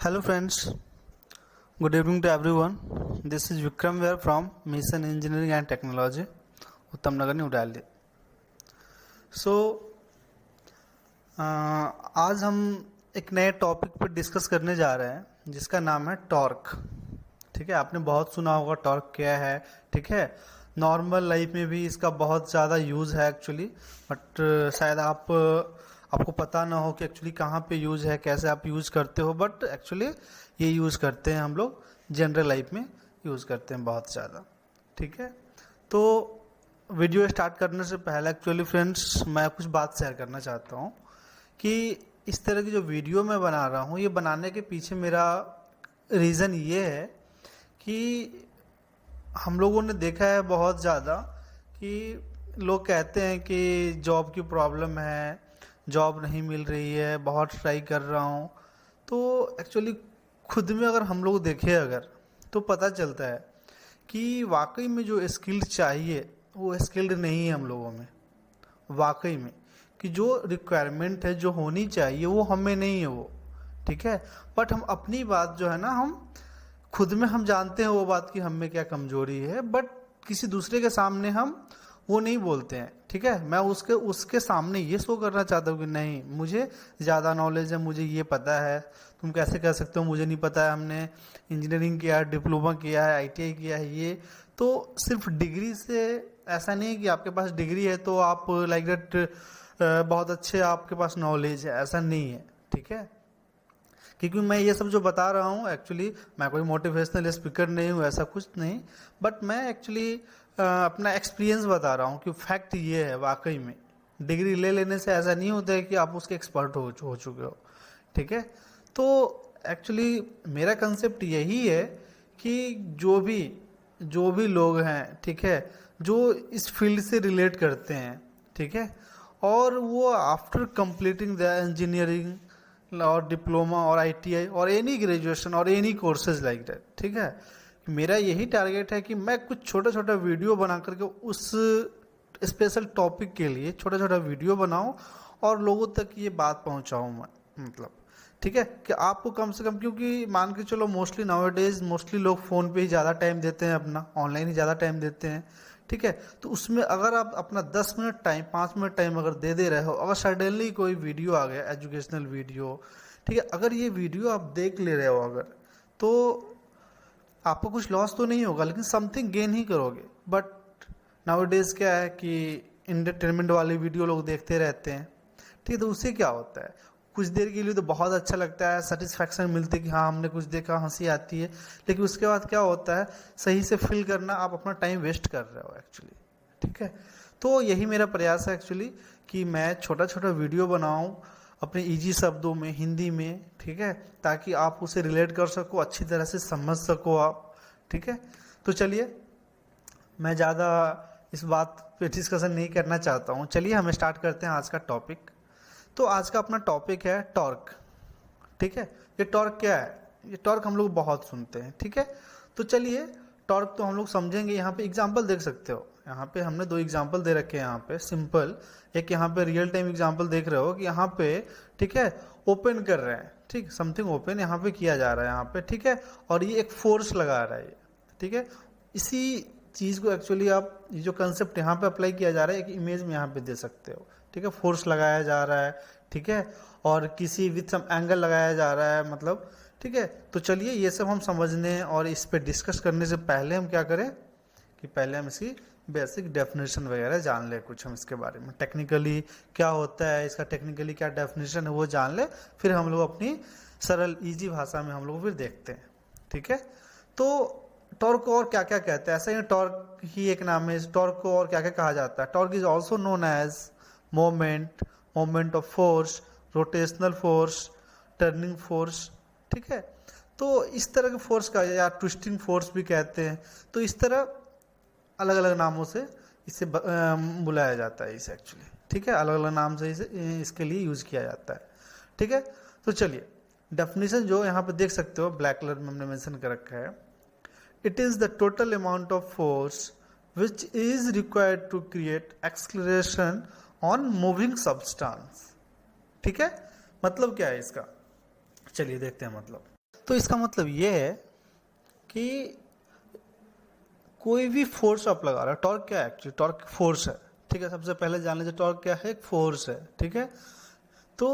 Hello friends, good evening to everyone. This is Vikram Ver from Mission Engineering and Technology, उत्तम नगर new Delhi. सो आज हम एक नए topic पर डिस्कस करने जा रहे हैं जिसका नाम है टॉर्क. ठीक है, आपने बहुत सुना होगा टॉर्क क्या है. ठीक है, नॉर्मल लाइफ में भी इसका बहुत ज़्यादा यूज़ है एक्चुअली, बट शायद आपको पता ना हो कि एक्चुअली कहाँ पे यूज़ है, कैसे आप यूज़ करते हो. बट एक्चुअली ये यूज़ करते हैं हम लोग जनरल लाइफ में यूज़ करते हैं बहुत ज़्यादा. ठीक है, तो वीडियो स्टार्ट करने से पहले एक्चुअली फ्रेंड्स मैं कुछ बात शेयर करना चाहता हूँ कि इस तरह की जो वीडियो मैं बना रहा हूँ, ये बनाने के पीछे मेरा रीज़न ये है कि हम लोगों ने देखा है बहुत ज़्यादा कि लोग कहते हैं कि जॉब की प्रॉब्लम है, जॉब नहीं मिल रही है, बहुत ट्राई कर रहा हूँ. तो एक्चुअली खुद में अगर हम लोग देखें अगर, तो पता चलता है कि वाकई में जो स्किल्ड चाहिए वो स्किल्ड नहीं है हम लोगों में. वाकई में कि जो रिक्वायरमेंट है, जो होनी चाहिए, वो हमें नहीं है वो. ठीक है, बट हम अपनी बात जो है ना, हम खुद में हम जानते हैं वो बात कि हम में क्या कमजोरी है, बट किसी दूसरे के सामने हम वो नहीं बोलते हैं. ठीक है, मैं उसके सामने ये शो करना चाहता हूँ कि नहीं, मुझे ज़्यादा नॉलेज है, मुझे ये पता है. तुम कैसे कह सकते हो मुझे नहीं पता है? हमने इंजीनियरिंग किया है, डिप्लोमा किया है, ITI किया है. ये तो सिर्फ डिग्री से ऐसा नहीं है कि आपके पास डिग्री है तो आप लाइक दैट बहुत अच्छे आपके पास नॉलेज है, ऐसा नहीं है. ठीक है, क्योंकि मैं ये सब जो बता रहा हूँ एक्चुअली मैं कोई मोटिवेशनल स्पीकर नहीं हूँ, ऐसा कुछ नहीं. बट मैं एक्चुअली अपना एक्सपीरियंस बता रहा हूँ कि फैक्ट ये है. वाकई में डिग्री ले लेने से ऐसा नहीं होता है कि आप उसके एक्सपर्ट हो चुके हो. ठीक है, तो एक्चुअली मेरा कंसेप्ट यही है कि जो भी लोग हैं, ठीक है, जो इस फील्ड से रिलेट करते हैं, ठीक है, और वो आफ्टर कंप्लीटिंग द इंजीनियरिंग और डिप्लोमा और ITI और एनी ग्रेजुएशन और एनी कोर्सेज लाइक दैट. ठीक है, मेरा यही टारगेट है कि मैं कुछ छोटा छोटा वीडियो बना करके उस स्पेशल टॉपिक के लिए छोटा छोटा वीडियो बनाऊं और लोगों तक ये बात पहुंचाऊं मैं. मतलब ठीक है कि आपको कम से कम, क्योंकि मान के चलो मोस्टली नाउअडेज मोस्टली लोग फ़ोन पे ही ज़्यादा टाइम देते हैं, अपना ऑनलाइन ही ज़्यादा टाइम देते हैं. ठीक है, तो उसमें अगर आप अपना 10 मिनट टाइम, 5 मिनट टाइम अगर दे रहे हो, अगर सडनली कोई वीडियो आ गया एजुकेशनल वीडियो, ठीक है, अगर ये वीडियो आप देख ले रहे हो अगर, तो आपको कुछ लॉस तो नहीं होगा, लेकिन समथिंग गेन ही करोगे. बट नाउअडेज क्या है कि इंटरटेनमेंट वाली वीडियो लोग देखते रहते हैं. ठीक है, तो उससे क्या होता है, कुछ देर के लिए तो बहुत अच्छा लगता है, सेटिस्फैक्शन मिलती है कि हाँ हमने कुछ देखा, हंसी आती है, लेकिन उसके बाद क्या होता है, सही से फील करना, आप अपना टाइम वेस्ट कर रहे हो एक्चुअली. ठीक है, तो यही मेरा प्रयास है एक्चुअली कि मैं छोटा छोटा वीडियो बनाऊं अपने इजी शब्दों में, हिंदी में. ठीक है, ताकि आप उसे रिलेट कर सको, अच्छी तरह से समझ सको आप. ठीक है, तो चलिए मैं ज़्यादा इस बात पे डिस्कशन नहीं करना चाहता हूँ. चलिए हम स्टार्ट करते हैं आज का टॉपिक. तो आज का अपना टॉपिक है टॉर्क. ठीक है, ये टॉर्क क्या है? ये टॉर्क हम लोग बहुत सुनते हैं. ठीक है, तो चलिए टॉर्क तो हम लोग समझेंगे. यहाँ पे एग्जांपल देख सकते हो, यहाँ पे हमने 2 एग्जांपल दे रखे हैं. यहाँ पे सिंपल एक, यहाँ पे रियल टाइम एग्जांपल देख रहे हो कि यहाँ पे, ठीक है, ओपन कर रहे हैं. ठीक, समथिंग ओपन यहाँ पे किया जा रहा है यहाँ पे. ठीक है, और ये एक फोर्स लगा रहा है. ठीक है, इसी चीज़ को एक्चुअली आप, ये जो कंसेप्ट यहाँ पे अप्लाई किया जा रहा है, एक इमेज में यहाँ पे दे सकते हो. ठीक है, फोर्स लगाया जा रहा है. ठीक है, और किसी विथ सम एंगल लगाया जा रहा है, मतलब. ठीक है, तो चलिए ये सब हम समझने और इस पे डिस्कस करने से पहले हम क्या करें कि पहले हम इसकी बेसिक डेफिनेशन वगैरह जान ले, कुछ हम इसके बारे में टेक्निकली क्या होता है, इसका टेक्निकली क्या डेफिनेशन है वो जान ले, फिर हम लोग अपनी सरल ईजी भाषा में हम लोग फिर देखते हैं. ठीक है, तो टॉर्क को और क्या क्या कहते हैं? ऐसा ही टॉर्क ही एक नाम है. टॉर्क को और क्या क्या कहा जाता है? Torque is also known as moment of force, rotational force, turning force. ठीक है, तो इस तरह के फोर्स का, या ट्विस्टिंग फोर्स भी कहते हैं. तो इस तरह अलग अलग नामों से इसे बुलाया जाता है इसे एक्चुअली. ठीक है, अलग अलग नाम से इसे इसके लिए यूज किया जाता है. ठीक है, तो चलिए डेफिनेशन जो यहाँ पे देख सकते हो ब्लैक कलर में हमने मेंशन कर रखा है. It is the total amount of force which is required to create acceleration on moving substance. ठीक है, मतलब क्या है इसका? चलिए देखते हैं. मतलब तो इसका मतलब ये है कि कोई भी फोर्स आप लगा रहे हो, टॉर्क क्या है एक्चुअली, टॉर्क फोर्स है, ठीक है। सबसे पहले जान लीजिए टॉर्क क्या है, एक फोर्स है, ठीक है। तो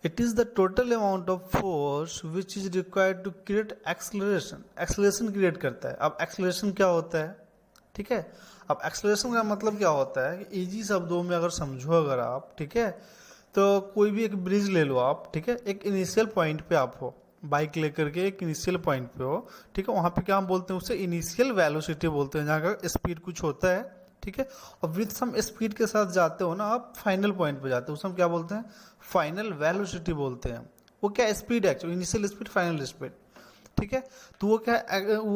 it is the total amount of force which is required to create acceleration, acceleration create करता है। अब एक्सलरेशन क्या होता है, ठीक है। अब एक्सलरेशन का मतलब क्या होता है कि इजी शब्दों में अगर समझो अगर आप, ठीक है, तो कोई भी एक ब्रिज ले लो आप, ठीक है। एक इनिशियल पॉइंट पे आप हो, बाइक लेकर के एक इनिशियल पॉइंट पे हो, ठीक है। वहाँ पे क्या हम बोलते हैं, उसे इनिशियल वेलोसिटी बोलते हैं, जहाँ का स्पीड कुछ होता है, ठीक है। और विथ सम स्पीड के साथ जाते हो ना आप फाइनल पॉइंट पे जाते हो, उसे हम क्या बोलते हैं, फाइनल वेलोसिटी बोलते हैं। वो क्या स्पीड है actually, initial speed final speed, ठीक है। तो वो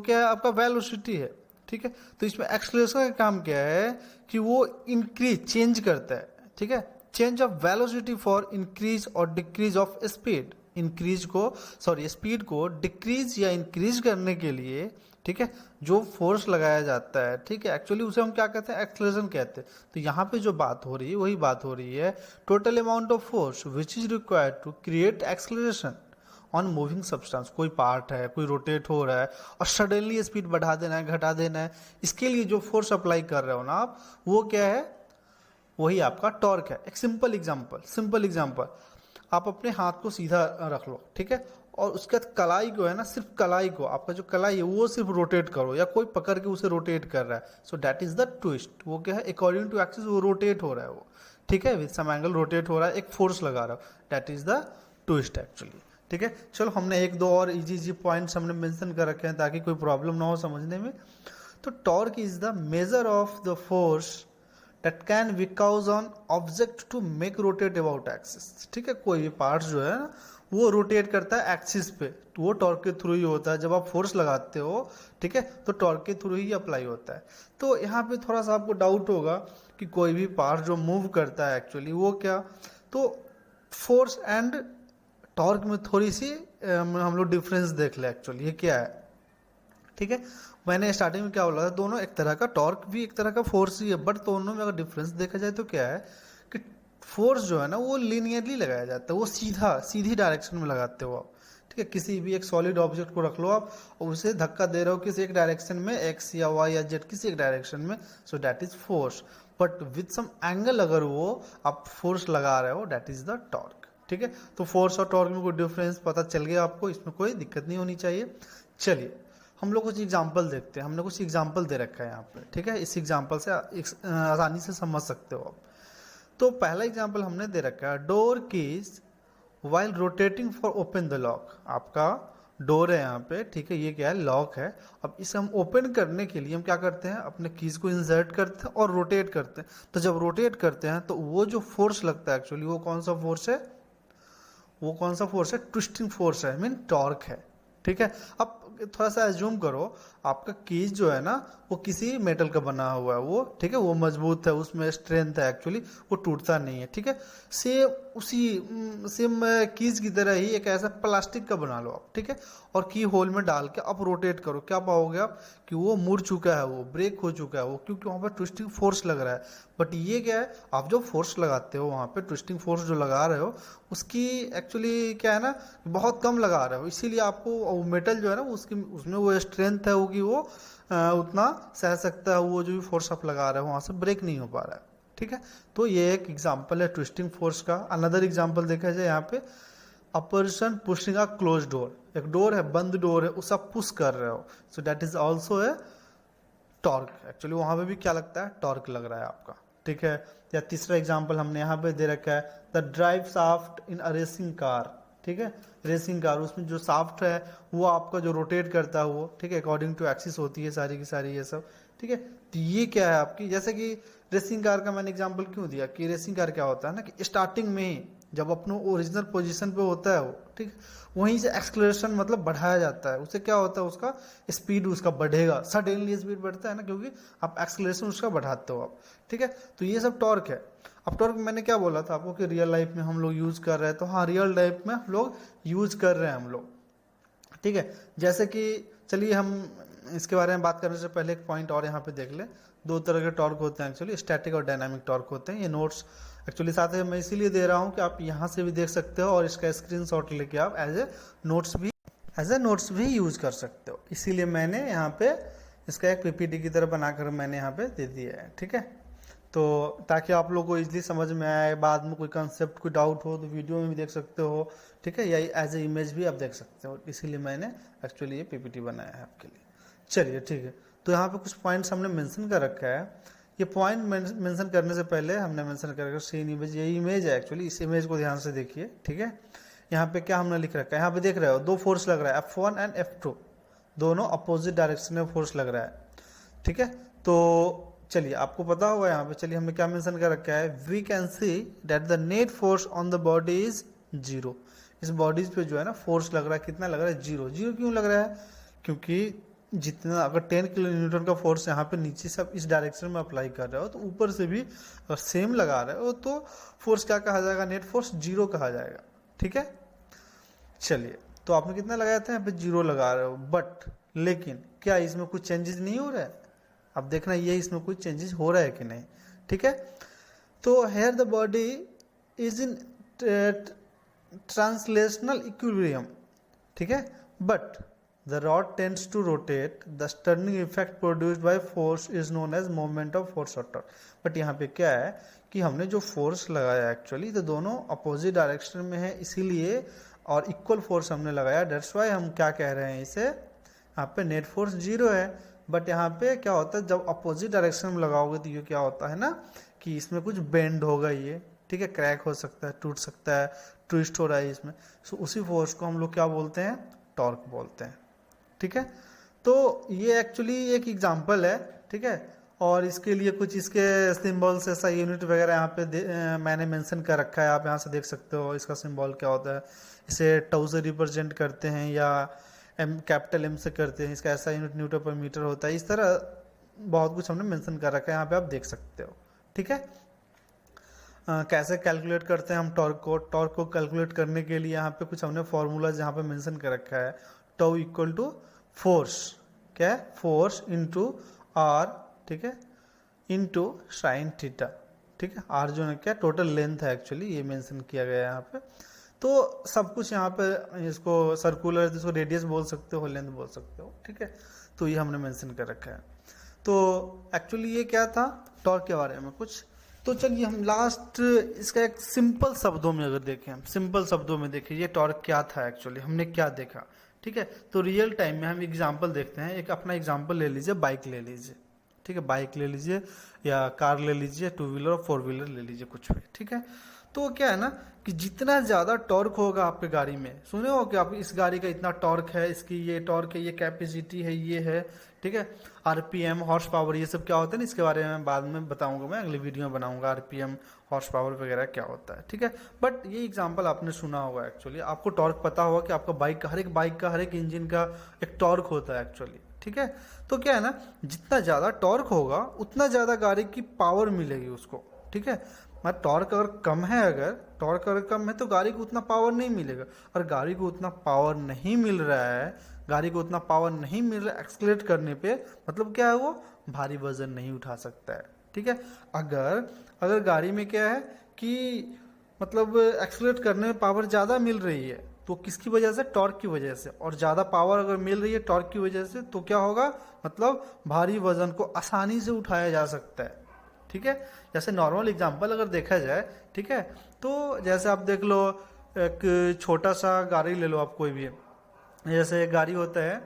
क्या है आपका वेलोसिटी है, ठीक है। तो इसमें एक्सलेरेशन का काम क्या है कि वो इंक्रीज चेंज करता है, ठीक है। Change of velocity for increase और डिक्रीज ऑफ स्पीड, इंक्रीज को स्पीड को डिक्रीज या इंक्रीज करने के लिए, ठीक है, जो फोर्स लगाया जाता है, ठीक है, एक्चुअली उसे हम क्या कहते हैं, एक्सलेरेशन कहते हैं। तो यहाँ पे जो बात हो रही है वही बात हो रही है, total amount of force which is required to create acceleration on moving substance. कोई पार्ट है, कोई रोटेट हो रहा है और सडनली स्पीड बढ़ा देना है, घटा देना है, इसके लिए जो फोर्स अप्लाई कर रहे हो ना आप, वो क्या है, वही आपका टॉर्क है। एक सिंपल एग्जांपल, आप अपने हाथ को सीधा रख लो, ठीक है, और उसके बाद कलाई को है ना, सिर्फ कलाई को, आपका जो कलाई है वो सिर्फ रोटेट करो, या कोई पकड़ के उसे रोटेट कर रहा है, सो दैट इज द ट्विस्ट। वो क्या है, अकॉर्डिंग टू एक्सिस वो रोटेट हो रहा है वो, ठीक है, विद सम एंगल रोटेट हो रहा है, एक फोर्स लगा रहा हो, that is the twist actually, ठीक है। चलो हमने एक दो और इजी पॉइंट्स हमने मेंशन कर रखे हैं ताकि कोई प्रॉब्लम ना हो समझने में। तो torque is the measure of the force that can be cause on object to make rotate about axis, ठीक है। कोई भी पार्ट जो है ना वो रोटेट करता है एक्सिस पे, तो वो टॉर्क के थ्रू ही होता है। जब आप फोर्स लगाते हो, ठीक है, तो टॉर्क के थ्रू ही अप्लाई होता है। तो यहाँ पे थोड़ा सा आपको डाउट होगा कि कोई भी पार्ट जो मूव करता है एक्चुअली वो क्या, तो फोर्स एंड टॉर्क में थोड़ी सी हम लोग डिफरेंस देख ले एक्चुअली ये क्या है, ठीक है। मैंने स्टार्टिंग में क्या बोला था, दोनों एक तरह का टॉर्क भी एक तरह का फोर्स ही है, बट दोनों में अगर डिफरेंस देखा जाए तो क्या है कि फोर्स जो है ना वो लीनियरली लगाया जाता है, वो सीधी डायरेक्शन में लगाते हो आप, ठीक है। किसी भी एक सॉलिड ऑब्जेक्ट को रख लो आप और उसे धक्का दे रहे हो किसी एक डायरेक्शन में, एक्स या वाई या जेड किसी एक डायरेक्शन में, so that is force. But with some angle अगर वो आप फोर्स लगा रहे हो, दैट इज द टॉर्क, ठीक है। तो फोर्स और टॉर्क में कोई डिफरेंस पता चल गया आपको, इसमें कोई दिक्कत नहीं होनी चाहिए। चलिए हम लोग कुछ एग्जाम्पल देखते हैं, हमने कुछ एग्जाम्पल दे रखा है यहाँ पे, ठीक है। इस एग्जाम्पल से आसानी से समझ सकते हो आप। तो पहला एग्जाम्पल हमने दे रखा है, door keys while rotating for open the lock. आपका डोर है यहाँ पे, ठीक है, ये क्या है, लॉक है। अब इसे हम ओपन करने के लिए हम क्या करते हैं, अपने कीज को इंसर्ट करते हैं और रोटेट करते हैं। तो जब रोटेट करते हैं तो वो जो फोर्स लगता है एक्चुअली वो कौन सा फोर्स है, वो कौन सा फोर्स है, ट्विस्टिंग फोर्स है, मीन टॉर्क है, ठीक है। अब थोड़ा सा एज्यूम करो आपका कीज जो है ना वो किसी मेटल का बना हुआ है, वो ठीक है, वो मजबूत है, उसमें स्ट्रेंथ है एक्चुअली, वो टूटता नहीं है, ठीक है। सेम कीज की तरह ही एक ऐसा प्लास्टिक का बना लो आप, ठीक है, और की होल में डाल के आप रोटेट करो, क्या पाओगे आप कि वो मुड़ चुका है, वो ब्रेक हो चुका है वो, क्योंकि वहाँ पर ट्विस्टिंग फोर्स लग रहा है। बट ये क्या है, आप जो फोर्स लगाते हो वहाँ पे ट्विस्टिंग फोर्स जो लगा रहे हो उसकी एक्चुअली क्या है ना, बहुत कम लगा रहे हो, इसीलिए आपको मेटल जो है ना उसकी उसमें वो स्ट्रेंथ है होगी, वो उतना सह सकता है, वो जो भी फोर्स आप लगा रहे हो वहाँ से ब्रेक नहीं हो पा रहा है, ठीक है। तो ये एक एग्जांपल है ट्विस्टिंग फोर्स का। अनदर एग्जांपल देखा जाए यहाँ पे, a person pushing a close door, एक डोर है, बंद डोर है, उसे आप पुश कर रहे हो, सो that is also a torque. Actually वहाँ पे भी क्या लगता है, टॉर्क लग रहा है आपका, ठीक है। या तीसरा एग्जांपल हमने यहाँ पे दे रखा है, the drive shaft in a racing car, ठीक है, रेसिंग कार, उसमें जो शाफ्ट है वो आपका जो रोटेट करता है वो, ठीक है, अकॉर्डिंग टू एक्सिस होती है सारी की सारी ये सब, ठीक है। तो ये क्या है आपकी, जैसे कि रेसिंग कार का मैंने एग्जांपल क्यों दिया कि रेसिंग कार क्या होता है ना कि स्टार्टिंग में ही जब अपने ओरिजिनल पोजीशन पे होता है वो, ठीक, वहीं से एक्सलेरेशन मतलब बढ़ाया जाता है, उससे क्या होता है, उसका स्पीड उसका बढ़ेगा, सडनली स्पीड बढ़ता है ना, क्योंकि आप एक्सलेरेशन उसका बढ़ाते हो आप, ठीक है। तो ये सब टॉर्क है। अब टॉर्क मैंने क्या बोला था आपको कि रियल लाइफ में हम लोग यूज कर रहे हैं, तो हाँ रियल लाइफ में हम लोग यूज कर रहे हैं हम लोग, ठीक है। जैसे कि चलिए हम इसके बारे में बात करने से पहले एक पॉइंट और यहाँ पे देख ले, दो तरह के टॉर्क होते हैं एक्चुअली, स्टैटिक और डायनामिक टॉर्क होते हैं। ये नोट्स एक्चुअली साथ में मैं इसीलिए दे रहा हूँ कि आप यहाँ से भी देख सकते हो और इसका स्क्रीनशॉट लेके आप एज ए नोट्स भी यूज़ कर सकते हो। इसीलिए मैंने यहाँ पे इसका एक पीपीटी की तरह बनाकर मैंने यहाँ पे दे दिया है, ठीक है। तो ताकि आप लोग को इजीली समझ में आए, बाद में कोई कंसेप्ट कोई डाउट हो तो वीडियो में भी देख सकते हो, ठीक है, या एज ए इमेज भी आप देख सकते हो। इसीलिए मैंने एक्चुअली ये पीपीटी बनाया है आपके लिए। चलिए ठीक है, तो यहाँ पे कुछ पॉइंट्स हमने मेंशन कर रखा है। ये पॉइंट मेंशन करने से पहले हमने मेंशन कर रखा सीन इमेज, ये इमेज है एक्चुअली। इस इमेज को ध्यान से देखिए, ठीक है। यहाँ पे क्या हमने लिख रखा है, यहाँ पे देख रहे हो दो फोर्स लग रहा है, F1 एंड F2, दोनों अपोजिट डायरेक्शन में फोर्स लग रहा है, ठीक है। तो चलिए आपको पता होगा यहाँ पे, चलिए हमने क्या मेंशन कर रखा है, we can see that the net force on the body is 0। इस बॉडीज पे जो है ना फोर्स लग रहा है, कितना लग रहा है, 0। 0 क्यों लग रहा है, क्योंकि जितना अगर 10 किलो न्यूटन का फोर्स यहाँ पे नीचे से इस डायरेक्शन में अप्लाई कर रहे हो तो ऊपर से भी अगर सेम लगा रहे हो तो फोर्स क्या कहा जाएगा, नेट फोर्स 0 कहा जाएगा, ठीक है। चलिए, तो आपने कितना लगाया था, यहाँ पे 0 लगा रहे हो, बट लेकिन क्या इसमें कुछ चेंजेस नहीं हो रहा है, अब देखना ये इसमें कुछ चेंजेस हो रहा है कि नहीं, ठीक है। तो here the body is in translational equilibrium, ठीक है, but the rod tends to rotate, the turning effect produced by force is known as moment of force और टॉर्क। बट यहाँ पे क्या है कि हमने जो फोर्स लगाया एक्चुअली तो दोनों अपोजिट डायरेक्शन में है, इसीलिए और इक्वल फोर्स हमने लगाया, दैट्स वाई हम क्या कह रहे हैं इसे, यहाँ पे नेट फोर्स 0 है। बट यहाँ पे क्या होता है, जब अपोजिट डायरेक्शन में लगाओगे तो ये क्या होता है ना कि इसमें कुछ बेंड होगा ये, ठीक है, क्रैक हो सकता है, टूट सकता है, ट्विस्ट हो रहा है इसमें। सो उसी फोर्स को हम लोग क्या बोलते हैं, टॉर्क बोलते हैं, ठीक है। तो ये एक्चुअली एक एग्जांपल है, ठीक है, और इसके लिए कुछ इसके सिंबल्स ऐसा यूनिट वगैरह यहाँ पे मैंने मेंशन कर रखा है, आप यहाँ से देख सकते हो इसका सिंबल क्या होता है। इसे टाउ से रिप्रेजेंट करते हैं या कैपिटल एम से करते हैं, इसका ऐसा यूनिट न्यूटन पर मीटर होता है। इस तरह बहुत कुछ हमने मेंशन कर रखा है, यहाँ पे आप देख सकते हो, ठीक है। कैसे कैलकुलेट करते हैं हम टॉर्क को कैलकुलेट करने के लिए यहाँ पे कुछ हमने फॉर्मूलाज यहाँ पे मेंशन कर रखा है। टाउ इक्वल टू फोर्स, क्या है, फोर्स इंटू आर, ठीक है, इंटू साइन थीटा, ठीक है। आर जो है क्या टोटल लेंथ है एक्चुअली, ये मेंशन किया गया है यहाँ पे। तो सब कुछ यहाँ पे, इसको सर्कुलर, जिसको रेडियस बोल सकते हो, लेंथ बोल सकते हो, ठीक है। तो ये हमने मेंशन कर रखा है। तो एक्चुअली ये क्या था, टॉर्क के बारे में कुछ। तो चलिए हम लास्ट इसका एक सिंपल शब्दों में अगर देखें, हम सिंपल शब्दों में देखें ये टॉर्क क्या था एक्चुअली, हमने क्या देखा, ठीक है। तो रियल टाइम में हम एग्जांपल देखते हैं। एक अपना एग्जांपल ले लीजिए, बाइक ले लीजिए, ठीक है, बाइक ले लीजिए या कार ले लीजिए, 2 व्हीलर और 4 व्हीलर ले लीजिए, कुछ भी, ठीक है। तो क्या है ना कि जितना ज़्यादा टॉर्क होगा आपके गाड़ी में, सुने हो कि आप इस गाड़ी का इतना टॉर्क है, इसकी ये टॉर्क है, ये कैपेसिटी है, ये है, ठीक है। आरपीएम, हॉर्स पावर, ये सब क्या होता है ना, इसके बारे में बाद में बताऊंगा, मैं अगली वीडियो में बनाऊंगा आरपीएम, हॉर्स पावर वगैरह क्या होता है, ठीक है। बट ये एग्जांपल आपने सुना होगा एक्चुअली, आपको टॉर्क पता होगा कि आपका बाइक का, हर एक इंजन का एक टॉर्क होता है एक्चुअली, ठीक है। तो क्या है ना, जितना ज़्यादा टॉर्क होगा उतना ज़्यादा गाड़ी की पावर मिलेगी उसको, ठीक है। मतलब टॉर्क अगर कम है, तो गाड़ी को उतना पावर नहीं मिलेगा। और गाड़ी को उतना पावर नहीं मिल रहा है, एक्सलेट करने पे, मतलब क्या है, वो भारी वजन नहीं उठा सकता है, ठीक है। अगर गाड़ी में क्या है कि मतलब एक्सलेट करने में पावर ज़्यादा मिल रही है, तो किसकी वजह से, टॉर्क की वजह से। और ज़्यादा पावर अगर मिल रही है टॉर्क की वजह से, तो क्या होगा, मतलब भारी वजन को आसानी से उठाया जा सकता है, ठीक है। जैसे नॉर्मल एग्जांपल अगर देखा जाए, ठीक है, तो जैसे आप देख लो, एक छोटा सा गाड़ी ले लो आप, कोई भी, जैसे एक गाड़ी होता है,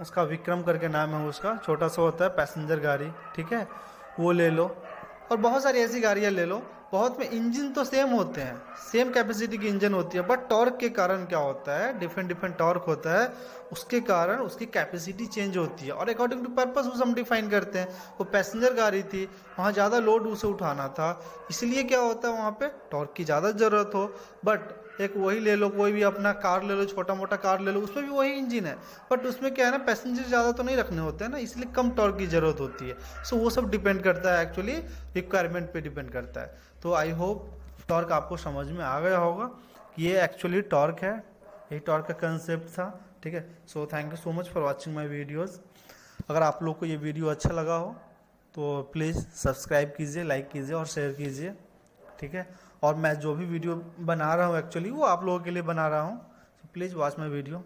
उसका विक्रम करके नाम है उसका, छोटा सा होता है पैसेंजर गाड़ी, ठीक है, वो ले लो। और बहुत सारी ऐसी गाड़ियाँ ले लो, बहुत में इंजन तो सेम होते हैं, सेम कैपेसिटी की इंजन होती है, बट टॉर्क के कारण क्या होता है, डिफरेंट टॉर्क होता है, उसके कारण उसकी कैपेसिटी चेंज होती है। और अकॉर्डिंग टू पर्पस उसे हम डिफाइन करते हैं। वो पैसेंजर गाड़ी थी, वहाँ ज़्यादा लोड उसे उठाना था, इसलिए क्या होता है, वहाँ पे टॉर्क की ज़्यादा ज़रूरत हो। बट एक वही ले लो, कोई भी अपना कार ले लो, छोटा मोटा कार ले लो, उसमें भी वही इंजन है, बट उसमें क्या है ना, पैसेंजर ज़्यादा तो नहीं रखने होते हैं ना, इसलिए कम टॉर्क की ज़रूरत होती है। सो वो सब डिपेंड करता है एक्चुअली, रिक्वायरमेंट पे डिपेंड करता है। तो आई होप टॉर्क आपको समझ में आ गया होगा कि ये एक्चुअली टॉर्क है, यही टॉर्क का कंसेप्ट था, ठीक है। So thank you so much for watching my videos. अगर आप लोग को ये वीडियो अच्छा लगा हो तो प्लीज़ सब्सक्राइब कीजिए, लाइक कीजिए और शेयर कीजिए। ठीक है। और मैं जो भी वीडियो बना रहा हूँ एक्चुअली वो आप लोगों के लिए बना रहा हूँ, प्लीज़ वॉच माई वीडियो।